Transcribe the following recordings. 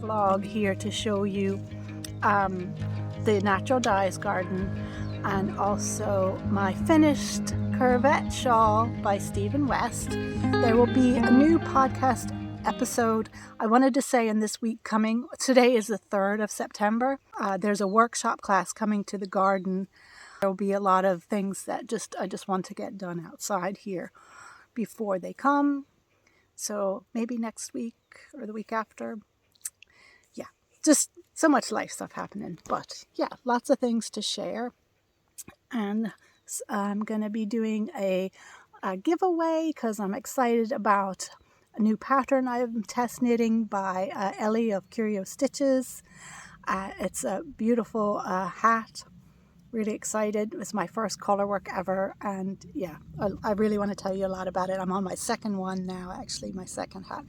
vlog here to show you the natural dyes garden and also my finished Curvette shawl by Stephen West. There will be a new podcast episode. I wanted to say in this week coming, today is the 3rd of September. There's a workshop class coming to the garden. There will be a lot of things that I just want to get done outside here before they come. So maybe next week or the week after. Yeah, just so much life stuff happening. But yeah, lots of things to share. And I'm going to be doing a giveaway because I'm excited about a new pattern I'm test knitting by Ellie of Curio Stitches. It's a beautiful hat. Really excited. It's my first color work ever, and yeah, I really want to tell you a lot about it. I'm on my second one now, actually, my second hat.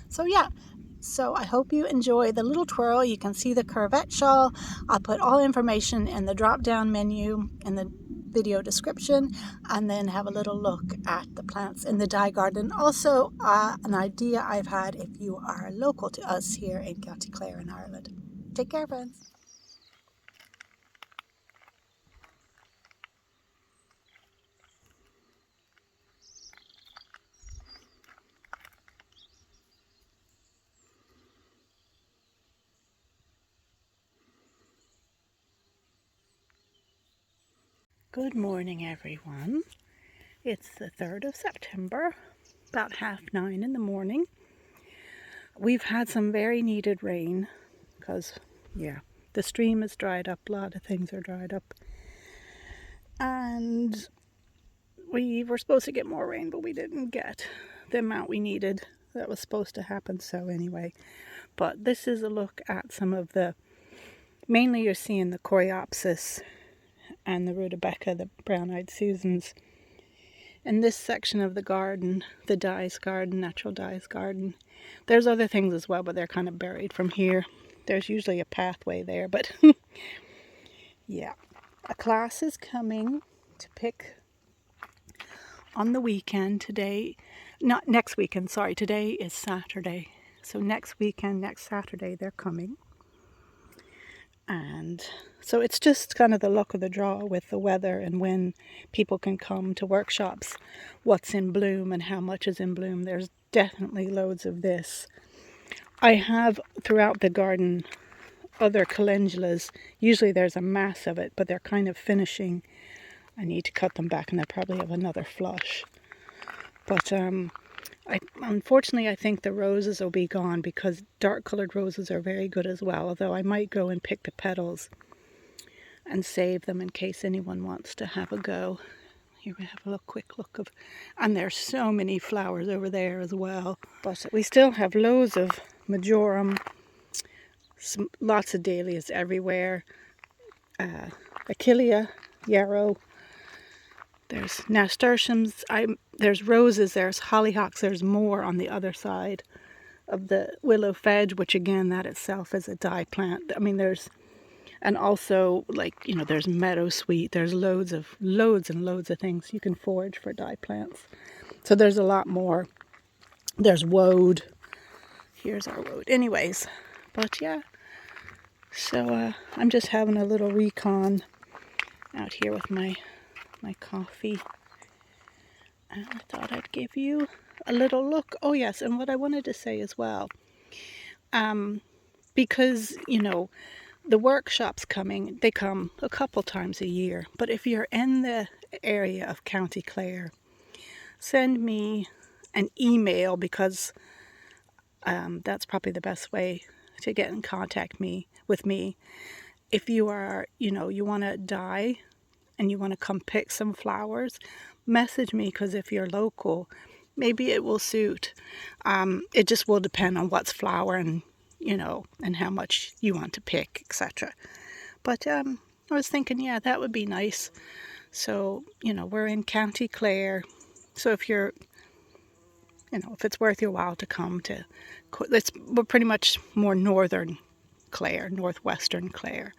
So yeah, so I hope you enjoy the little twirl. You can see the Curvette shawl. I'll put all information in the drop-down menu in the video description, and then have a little look at the plants in the dye garden. Also, an idea I've had if you are local to us here in County Clare in Ireland. Take care, friends. Good morning, everyone. It's the 3rd of September, about 9:30 in the morning. We've had some very needed rain because, yeah, the stream is dried up. A lot of things are dried up. And we were supposed to get more rain, but we didn't get the amount we needed that was supposed to happen. So anyway, but this is a look at some of mainly you're seeing the Coreopsis and the rutabaga, the brown-eyed Susans. In this section of the garden, the dyes garden, natural dyes garden, there's other things as well, but they're kind of buried from here. There's usually a pathway there, but yeah. A class is coming to pick on the weekend today. Not next weekend, sorry. Today is Saturday. So next weekend, next Saturday, they're coming. And so it's just kind of the luck of the draw with the weather and when people can come to workshops, what's in bloom and how much is in bloom. There's definitely loads of this. I have throughout the garden other calendulas. Usually there's a mass of it, but they're kind of finishing. I need to cut them back and I probably have another flush. But unfortunately, I think the roses will be gone because dark colored roses are very good as well. Although I might go and pick the petals and save them in case anyone wants to have a go. Here we have a quick look of, and there's so many flowers over there as well. But we still have loads of majorum, lots of dahlias everywhere. Achillea, yarrow. There's nasturtiums, there's roses, there's hollyhocks, there's more on the other side of the willow fedge, which again, that itself is a dye plant. I mean, and also there's meadowsweet, there's loads and loads of things you can forage for dye plants. So there's a lot more. There's woad. Here's our woad. Anyways, but yeah. So I'm just having a little recon out here with my coffee, and I thought I'd give you a little look. Oh yes, and what I wanted to say as well, because the workshops they come a couple times a year, but if you're in the area of County Clare, send me an email because that's probably the best way to get in contact with me. If you are, you want to dye and you want to come pick some flowers, message me, because if you're local, maybe it will suit. It just will depend on what's flowering, and how much you want to pick, etc. But I was thinking, yeah, that would be nice. So, we're in County Clare. So if you're, if it's worth your while to come to, we're pretty much more northern Clare, northwestern Clare.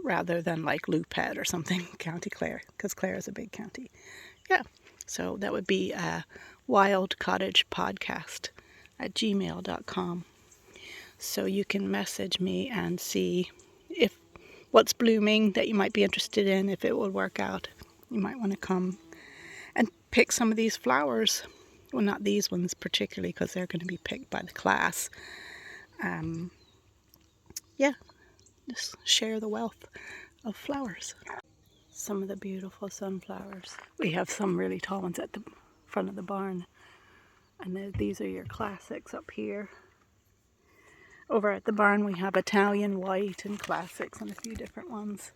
Rather than like Lupet or something, County Clare, because Clare is a big county. Yeah, so that would be Wildcottagepodcast at gmail.com. So you can message me and see if what's blooming that you might be interested in, if it will work out. You might want to come and pick some of these flowers. Well, not these ones particularly, because they're going to be picked by the class. Yeah, just share the wealth of flowers. Some of the beautiful sunflowers. We have some really tall ones at the front of the barn. And these are your classics up here. Over at the barn we have Italian white and classics and a few different ones.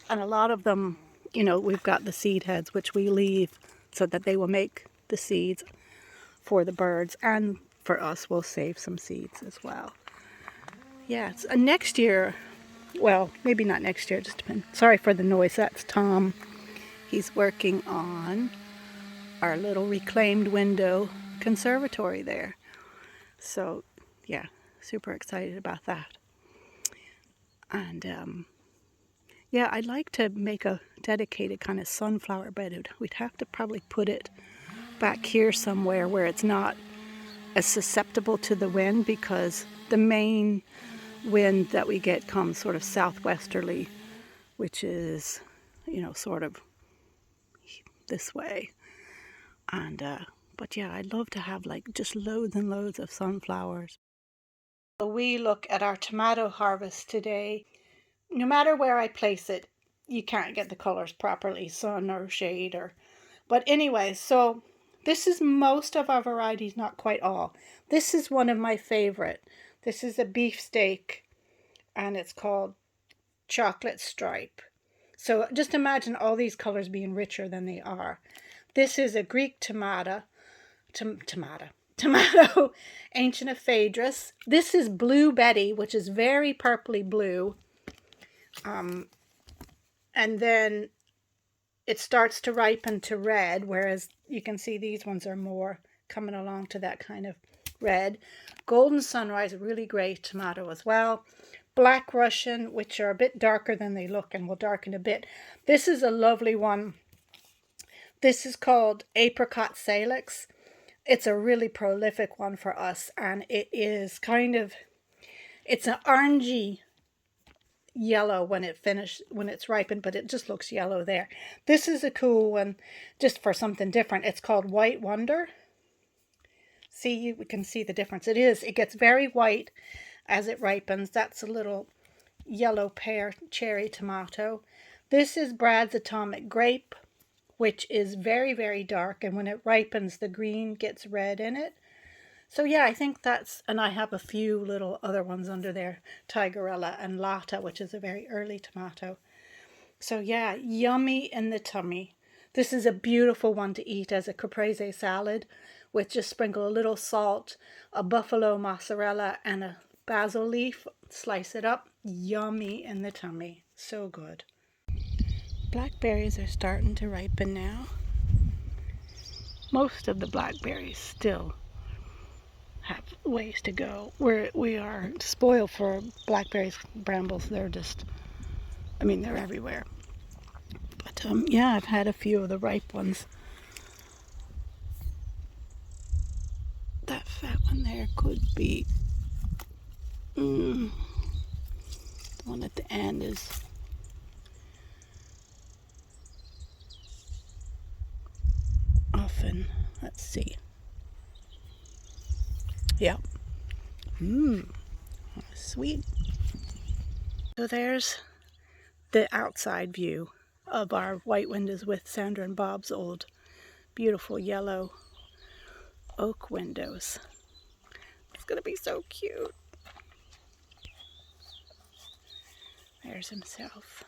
And a lot of them, you know, we've got the seed heads which we leave so that they will make the seeds for the birds, and for us we'll save some seeds as well. Yes, and next year, well, maybe not next year, just depends. Sorry for the noise, that's Tom. He's working on our little reclaimed window conservatory there. So, yeah, super excited about that. And, yeah, I'd like to make a dedicated kind of sunflower bed. We'd have to probably put it back here somewhere where it's not as susceptible to the wind, because the main wind that we get comes sort of southwesterly, which is, you know, sort of this way. And but yeah, I'd love to have like just loads and loads of sunflowers. So we look at our tomato harvest today. No matter where I place it, you can't get the colors properly, sun or shade or, but anyway, so this is most of our varieties, not quite all. This is one of my favorite. This is a beefsteak, and it's called Chocolate Stripe. So just imagine all these colors being richer than they are. This is a Greek tomato, Ancient Phaedrus. This is Blue Betty, which is very purpley blue. And then it starts to ripen to red, whereas you can see these ones are more coming along to that kind of red. Golden Sunrise, a really great tomato as well. Black Russian, which are a bit darker than they look and will darken a bit. This is a lovely one. This is called Apricot Salix. It's a really prolific one for us, and it is kind of, it's an orangey yellow when it's ripened, but it just looks yellow there. This is a cool one just for something different. It's called White Wonder. See, we can see the difference. It gets very white as it ripens. That's a little yellow pear cherry tomato. This is Brad's Atomic Grape, which is very, very dark, and when it ripens, the green gets red in it. So yeah, I think that's, and I have a few little other ones under there, Tigerella and Lata, which is a very early tomato. So yeah, yummy in the tummy. This is a beautiful one to eat as a caprese salad, with just sprinkle a little salt, a buffalo mozzarella, and a basil leaf. Slice it up. Yummy in the tummy. So good. Blackberries are starting to ripen now. Most of the blackberries still have ways to go. We are spoiled for blackberries, brambles. They're just, I mean, they're everywhere. But yeah, I've had a few of the ripe ones. That fat one there could be, the one at the end is often, let's see. Yep. Sweet. So there's the outside view of our white windows with Sandra and Bob's old beautiful yellow oak windows. It's gonna be so cute. There's himself.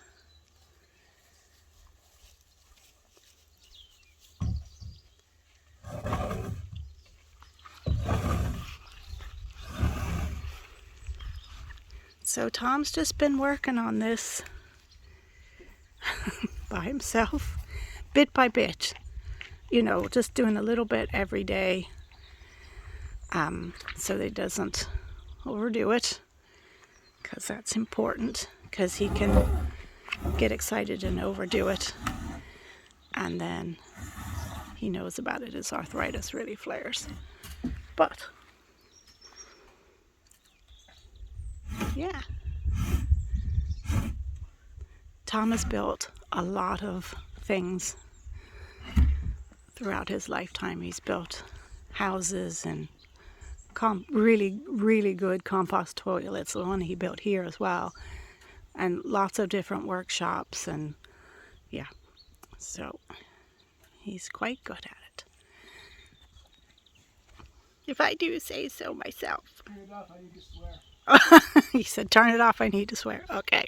So Tom's just been working on this by himself, bit by bit, you know, just doing a little bit every day, so that he doesn't overdo it, because that's important, because he can get excited and overdo it, and then he knows about it as arthritis really flares. But Yeah. Tom has built a lot of things throughout his lifetime. He's built houses and really good compost toilets, the one he built here as well, and lots of different workshops, and yeah, so he's quite good at it, if I do say so myself. Turn it off, I need to swear. He said turn it off, I need to swear. Okay.